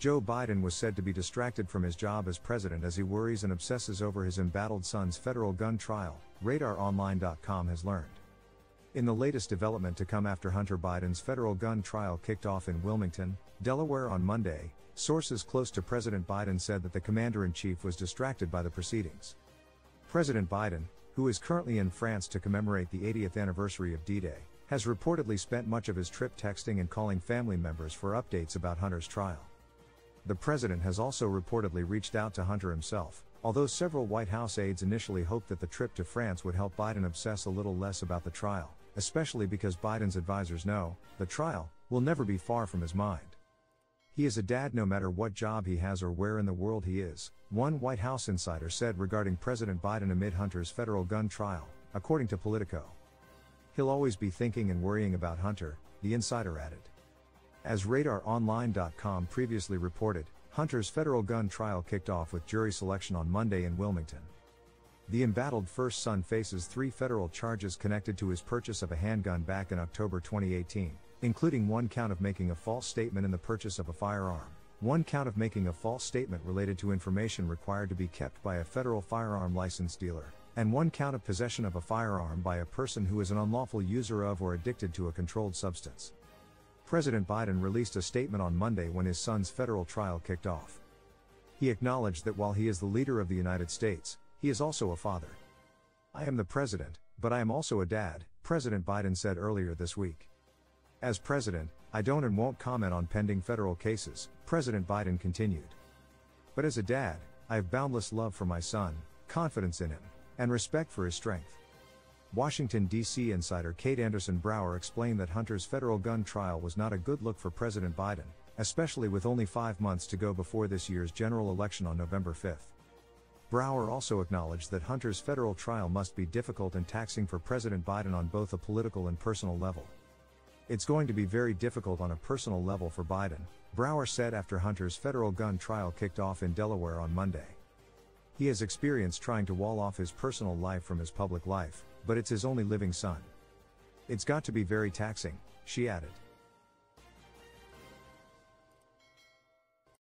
Joe Biden was said to be distracted from his job as president as he worries and obsesses over his embattled son's federal gun trial, RadarOnline.com has learned. In the latest development to come after Hunter Biden's federal gun trial kicked off in Wilmington, Delaware on Monday, sources close to President Biden said that the commander-in-chief was distracted by the proceedings. President Biden, who is currently in France to commemorate the 80th anniversary of D-Day, has reportedly spent much of his trip texting and calling family members for updates about Hunter's trial. The president has also reportedly reached out to Hunter himself, although several White House aides initially hoped that the trip to France would help Biden obsess a little less about the trial, especially because Biden's advisors know the trial will never be far from his mind. He is a dad no matter what job he has or where in the world he is, one White House insider said regarding President Biden amid Hunter's federal gun trial, according to Politico. He'll always be thinking and worrying about Hunter, the insider added. As RadarOnline.com previously reported, Hunter's federal gun trial kicked off with jury selection on Monday in Wilmington. The embattled first son faces 3 federal charges connected to his purchase of a handgun back in October 2018, including 1 count of making a false statement in the purchase of a firearm, 1 count of making a false statement related to information required to be kept by a federal firearm license dealer, and 1 count of possession of a firearm by a person who is an unlawful user of or addicted to a controlled substance. President Biden released a statement on Monday when his son's federal trial kicked off. He acknowledged that while he is the leader of the United States, he is also a father. "I am the president, but I am also a dad," President Biden said earlier this week. "As president, I don't and won't comment on pending federal cases," President Biden continued. "But as a dad, I have boundless love for my son, confidence in him, and respect for his strength." Washington, D.C. insider Kate Anderson Brower explained that Hunter's federal gun trial was not a good look for President Biden, especially with only 5 months to go before this year's general election on November 5. Brower also acknowledged that Hunter's federal trial must be difficult and taxing for President Biden on both a political and personal level. "It's going to be very difficult on a personal level for Biden," Brower said after Hunter's federal gun trial kicked off in Delaware on Monday. "He has experience trying to wall off his personal life from his public life, but it's his only living son. It's got to be very taxing," she added.